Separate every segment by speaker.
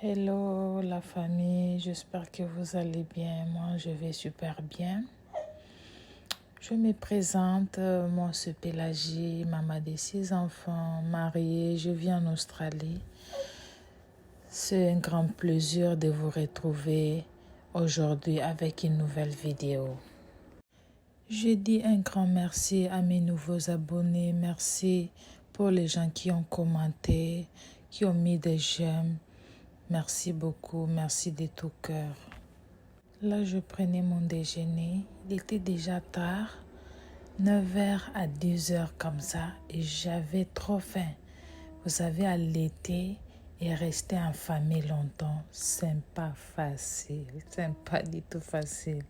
Speaker 1: Hello la famille, j'espère que vous allez bien. Moi, je vais super bien. Je me présente, moi c'est Pélagie, maman de 6 enfants, mariée, je vis en Australie. C'est un grand plaisir de vous retrouver aujourd'hui avec une nouvelle vidéo. Je dis un grand merci à mes nouveaux abonnés, merci pour les gens qui ont commenté, qui ont mis des j'aime. Merci beaucoup, merci de tout cœur. Là, je prenais mon déjeuner. Il était déjà tard, 9h à 10h comme ça, et j'avais trop faim. Vous savez, allaiter et rester en famille longtemps, c'est pas facile. C'est pas du tout facile.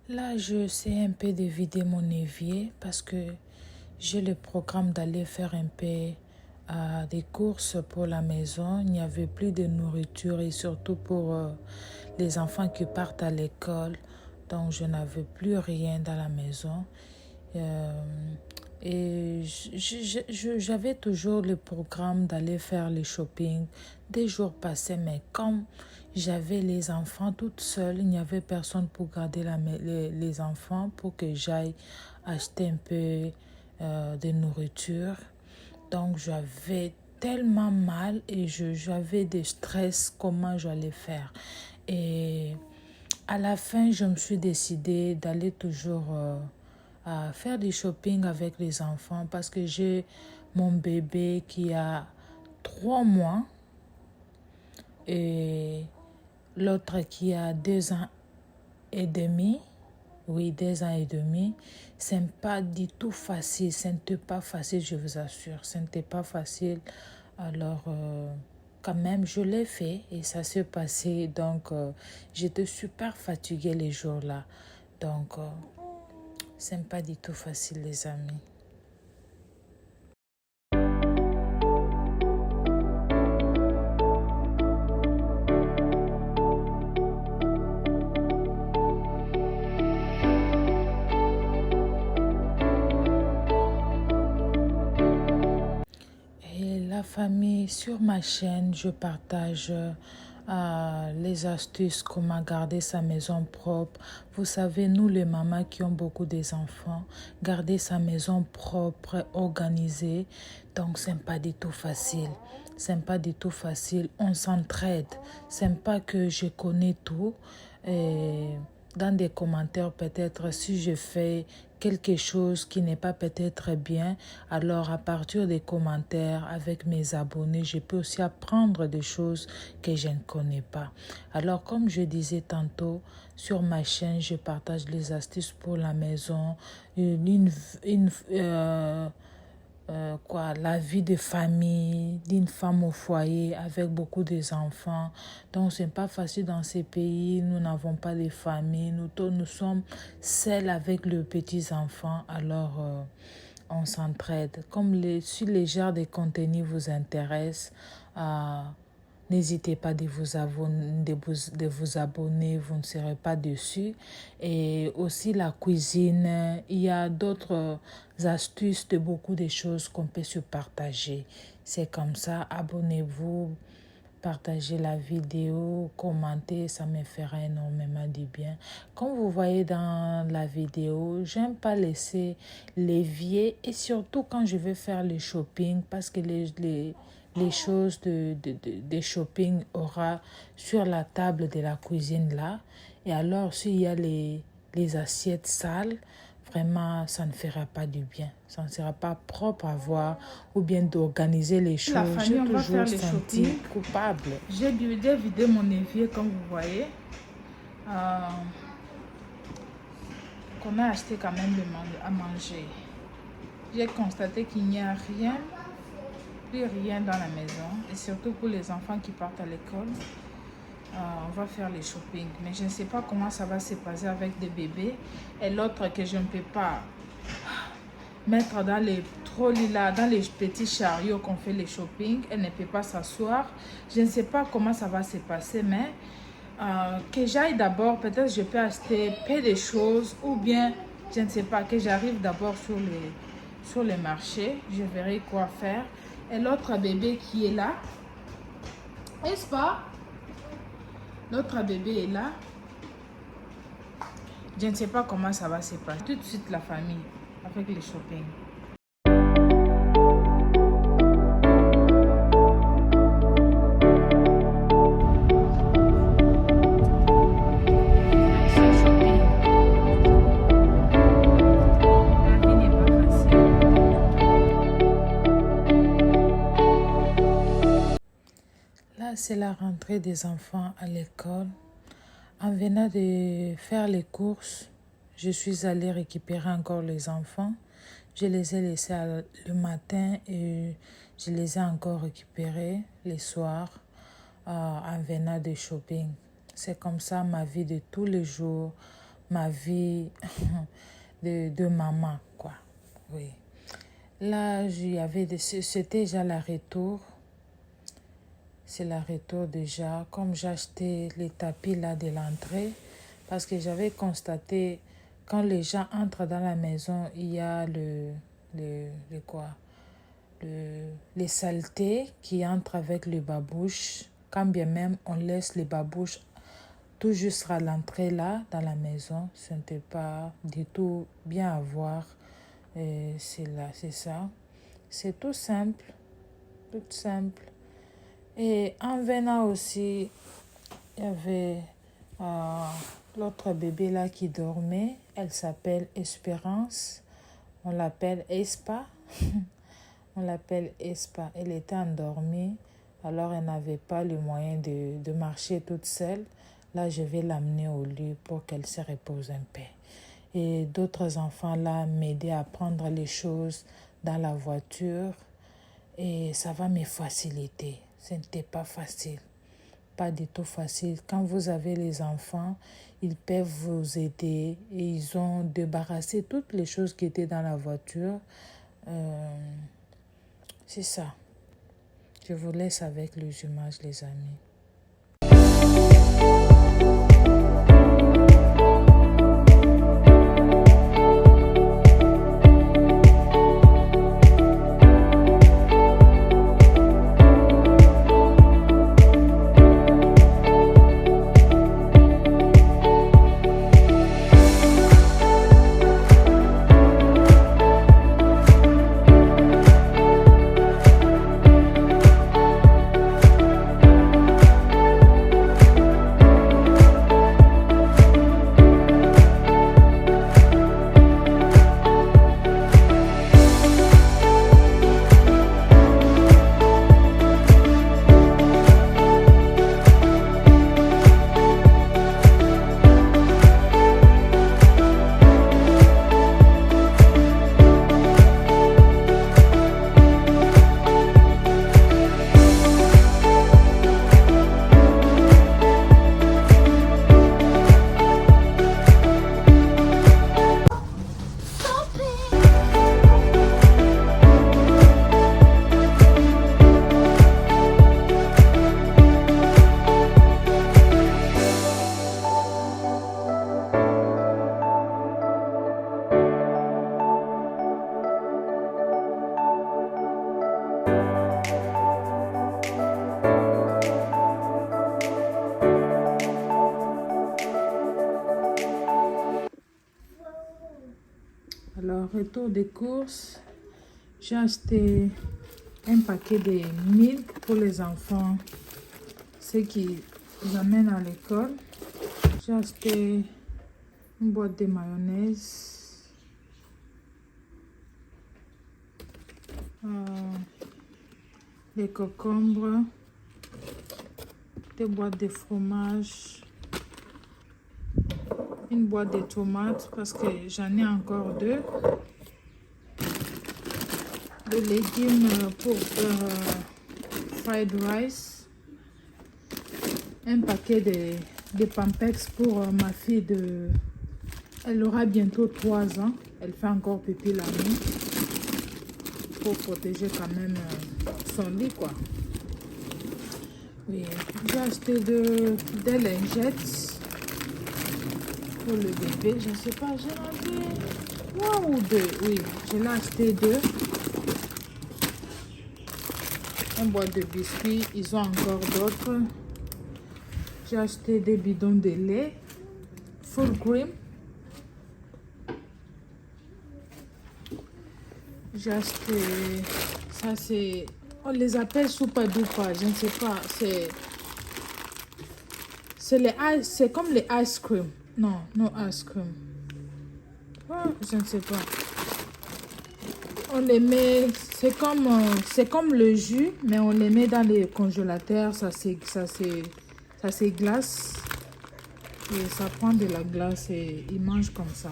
Speaker 1: Là, je sais un peu de vider mon évier parce que j'ai le programme d'aller faire un peu des courses pour la maison. Il n'y avait plus de nourriture et surtout pour les enfants qui partent à l'école. Donc, je n'avais plus rien dans la maison. Et j'avais toujours le programme d'aller faire le shopping. Des jours passaient, mais comme j'avais les enfants toute seule, il n'y avait personne pour garder les enfants pour que j'aille acheter un peu de nourriture. Donc j'avais tellement mal et j'avais des stress comment j'allais faire. Et à la fin, je me suis décidée d'aller toujours à faire du shopping avec les enfants parce que j'ai mon bébé qui a 3 mois et l'autre qui a 2 ans et demi. Oui, 2 ans et demi. Ce n'est pas du tout facile. Ce n'était pas facile, je vous assure. Ce n'était pas facile. Alors, quand même, je l'ai fait et ça s'est passé. Donc, j'étais super fatiguée les jours-là. Donc, ce n'est pas du tout facile, les amis. Et la famille, sur ma chaîne, je partage les astuces, comment garder sa maison propre. Vous savez, nous les mamans qui ont beaucoup d'enfants, garder sa maison propre, organisée, donc c'est pas du tout facile. C'est pas du tout facile. On s'entraide. C'est pas que je connais tout. Et dans des commentaires, peut-être si je fais quelque chose qui n'est pas peut-être bien, alors à partir des commentaires avec mes abonnés, je peux aussi apprendre des choses que je ne connais pas. Alors comme je disais tantôt, sur ma chaîne, je partage les astuces pour la maison, la vie de famille d'une femme au foyer avec beaucoup d'enfants. Donc c'est pas facile dans ces pays, nous n'avons pas de famille, nous sommes seuls avec les petits enfants. Alors on s'entraide. Si les genres de contenus vous intéressent, n'hésitez pas de vous abonner, vous ne serez pas déçus. Et aussi la cuisine, il y a d'autres astuces de beaucoup de choses qu'on peut se partager. C'est comme ça, abonnez-vous, partagez la vidéo, commentez, ça me fera énormément du bien. Comme vous voyez dans la vidéo, j'aime pas laisser l'évier et surtout quand je vais faire le shopping parce que les choses de shopping aura sur la table de la cuisine là. Et alors, s'il y a les assiettes sales, vraiment, ça ne fera pas du bien. Ça ne sera pas propre à voir ou bien d'organiser les choses. J'ai toujours senti coupable. J'ai vidé mon évier, comme vous voyez. Qu'on a acheté quand même à manger. J'ai constaté qu'il n'y a plus rien dans la maison. Et surtout pour les enfants qui partent à l'école. On va faire les shopping. Mais je ne sais pas comment ça va se passer avec des bébés. Et l'autre que je ne peux pas mettre dans les trolleys là, dans les petits chariots qu'on fait les shopping. Elle ne peut pas s'asseoir. Je ne sais pas comment ça va se passer, mais que j'aille d'abord, peut-être je peux acheter peu de choses ou bien, je ne sais pas, que j'arrive d'abord sur les marchés. Je verrai quoi faire. Et l'autre bébé qui est là, n'est-ce pas? L'autre bébé est là. Je ne sais pas comment ça va se passer. Tout de suite la famille avec les shopping. Là, c'est la rentrée des enfants à l'école. En venant de faire les courses, je suis allée récupérer encore les enfants. Je les ai laissés le matin et je les ai encore récupérés le soir en venant de shopping. C'est comme ça ma vie de tous les jours, ma vie de maman, quoi. Oui. Là, c'était déjà la retour. C'est la retour déjà. Comme j'ai acheté les tapis là de l'entrée, parce que j'avais constaté quand les gens entrent dans la maison, il y a les saletés qui entrent avec le babouche. Quand bien même on laisse les babouches tout juste à l'entrée là, dans la maison, ce n'était pas du tout bien à voir. C'est là, c'est ça. C'est tout simple, tout simple. Et en venant aussi, il y avait l'autre bébé là qui dormait. Elle s'appelle Espérance. On l'appelle Espa. On l'appelle Espa. Elle était endormie. Alors elle n'avait pas le moyen de marcher toute seule. Là, je vais l'amener au lit pour qu'elle se repose un peu. Et d'autres enfants là m'aidaient à prendre les choses dans la voiture. Et ça va me faciliter. Ce n'était pas facile. Pas du tout facile. Quand vous avez les enfants, ils peuvent vous aider et ils ont débarrassé toutes les choses qui étaient dans la voiture. C'est ça. Je vous laisse avec les images, les amis. Alors, retour des courses, j'ai acheté un paquet de milk pour les enfants, ceux qui amènent à l'école. J'ai acheté une boîte de mayonnaise, des concombres, des boîtes de fromage, une boîte de tomates parce que j'en ai encore deux, de légumes pour faire fried rice, un paquet de Pampex pour ma fille de... Elle aura bientôt 3 ans. Elle fait encore pipi la nuit. Pour protéger quand même son lit, quoi. Oui, j'ai acheté des lingettes pour le bébé. Je ne sais pas, j'ai acheté 1 ou 2. Oui, je l'ai acheté 2. Un boîte de biscuits. Ils ont encore d'autres. J'ai acheté des bidons de lait. Full cream. J'ai acheté... Ça, c'est... On les appelle Super Duper. Je ne sais pas. C'est comme les ice cream. Non, non ice cream. Oh, je ne sais pas. On les met... C'est comme le jus, mais on les met dans les congélateurs. Ça s'églace. Et ça prend de la glace et ils mangent comme ça.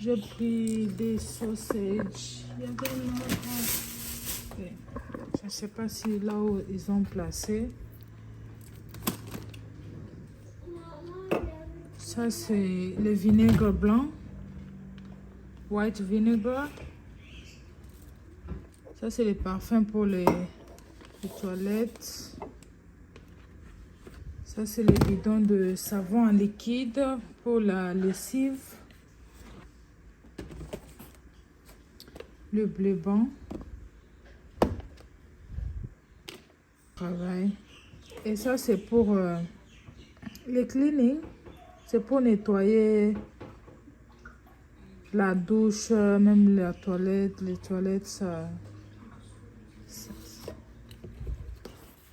Speaker 1: J'ai pris des sausages. Il y avait une autre. Je ne sais pas si là où ils ont placé. Ça, c'est le vinaigre blanc. White vinegar. Ça, c'est les parfums pour les toilettes. Ça, c'est les bidons de savon en liquide pour la lessive. Le blé blanc. Travail. Et ça, c'est pour les cleaning. C'est pour nettoyer la douche, même la toilette. Les toilettes, ça.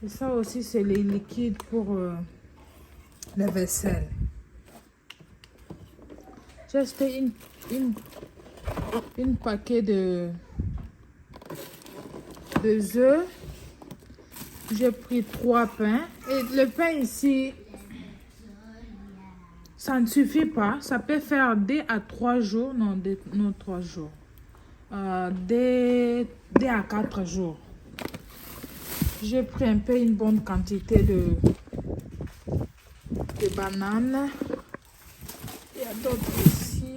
Speaker 1: Et ça aussi, c'est les liquides pour la vaisselle. J'ai acheté une paquet de œufs. J'ai pris 3 pains. Et le pain ici, ça ne suffit pas. Ça peut faire 2 à 3 jours. Non, 3 jours. 2 à 4 jours. J'ai pris une bonne quantité de bananes. Il y a d'autres ici.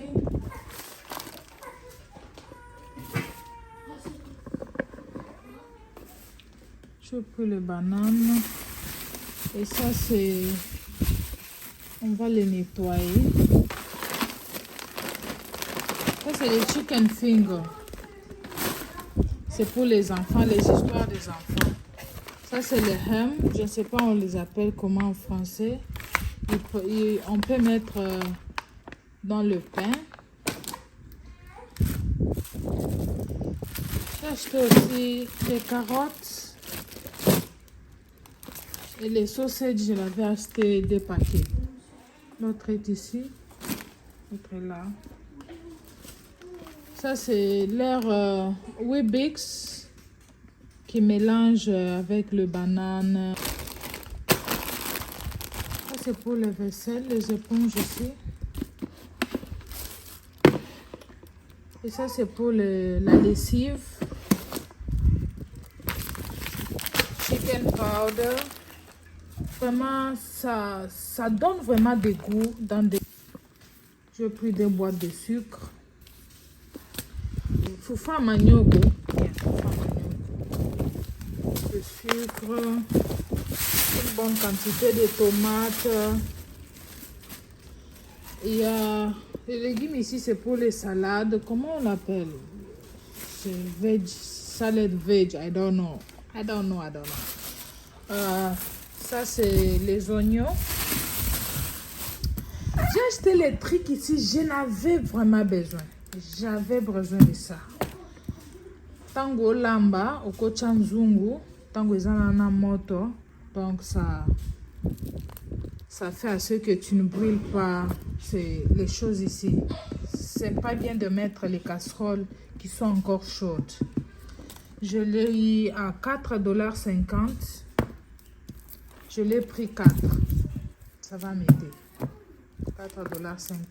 Speaker 1: J'ai pris les bananes. Et ça, c'est... On va les nettoyer. Ça, c'est les chicken fingers. C'est pour les enfants, les histoires des enfants. Ça, c'est les ham. Je ne sais pas, on les appelle comment en français. On peut mettre dans le pain. J'ai acheté aussi des carottes. Et les sausages, je l'avais acheté 2 paquets. L'autre est ici. L'autre est là. Ça, c'est leur Weebix qui mélange avec le banane. Ça, c'est pour les vaisselles, les éponges ici. Et ça, c'est pour la lessive. Chicken powder. Vraiment, ça donne vraiment des goûts dans des... J'ai pris 2 boîtes de sucre. Fufa maniogo. De sucre. Une bonne quantité de tomates. Il y a les légumes ici, c'est pour les salades. Comment on l'appelle? C'est veg, salad veg. I don't know. Ça, c'est les oignons. J'ai acheté les trucs ici. Je n'avais vraiment besoin. J'avais besoin de ça. Tango lamba, okocha mzungu, tango ezana moto. Donc ça fait à ce que tu ne brûles pas les choses ici. C'est pas bien de mettre les casseroles qui sont encore chaudes. Je l'ai eu à 4,50 $. Je l'ai pris 4. Ça va m'aider. 4,50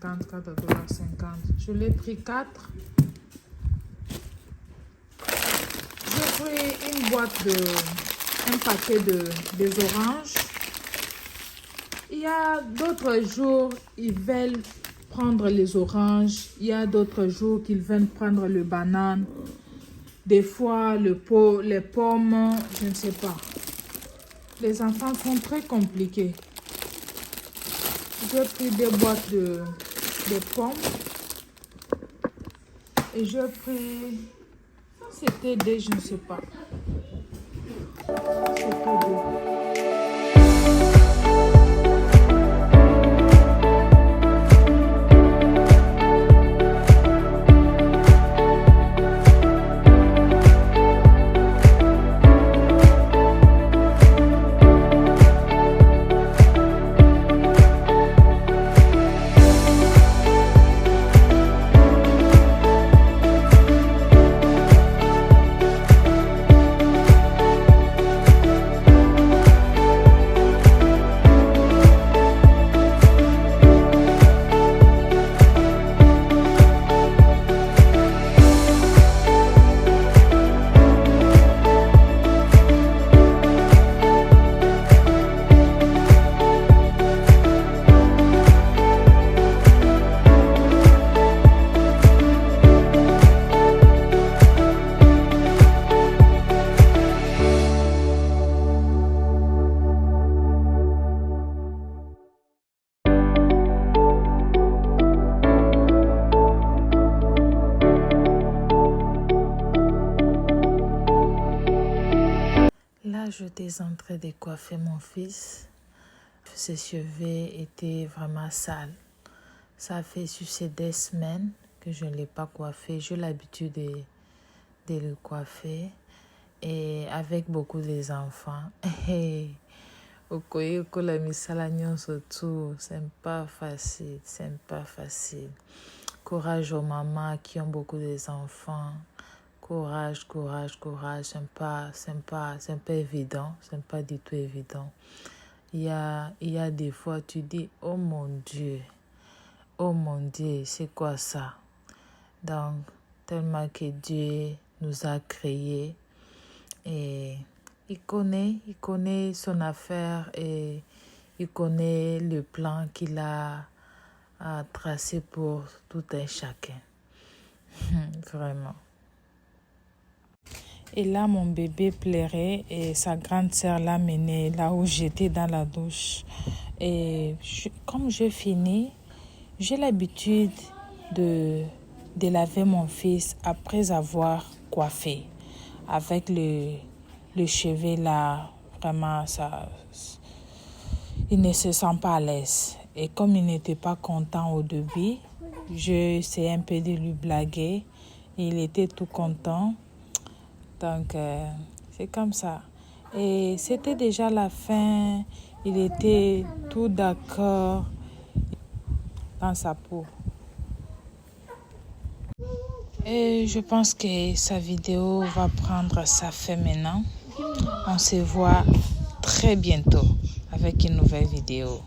Speaker 1: $, 4,50 $. Je l'ai pris 4. J'ai pris une boîte un paquet des oranges. Il y a d'autres jours, ils veulent prendre les oranges. Il y a d'autres jours qu'ils veulent prendre le banane. Des fois, les pommes, je ne sais pas. Les enfants sont très compliqués. J'ai pris des boîtes de pommes. Et j'ai pris... C'était des, je ne sais pas. C'était des... Là, j'étais en train de coiffer mon fils. Ses cheveux étaient vraiment sales. Ça fait sur ces 2 semaines que je ne l'ai pas coiffé. J'ai l'habitude de le coiffer. Et avec beaucoup des enfants. C'est pas facile. C'est pas facile. Courage aux mamans qui ont beaucoup d'enfants. Courage, courage, courage. C'est pas évident. C'est pas du tout évident. Il y a des fois, tu dis, oh mon Dieu, c'est quoi ça? Donc, tellement que Dieu nous a créés et il connaît son affaire et il connaît le plan qu'il a tracé pour tout un chacun. Vraiment. Et là, mon bébé pleurait et sa grande sœur l'a mené là où j'étais dans la douche. Et comme j'ai fini, j'ai l'habitude de laver mon fils après avoir coiffé. Avec le cheveu là, vraiment, il ne se sent pas à l'aise. Et comme il n'était pas content au début, j'ai essayé un peu de lui blaguer. Il était tout content. Donc, c'est comme ça. Et c'était déjà la fin. Il était tout d'accord dans sa peau. Et je pense que sa vidéo va prendre sa fin maintenant. On se voit très bientôt avec une nouvelle vidéo.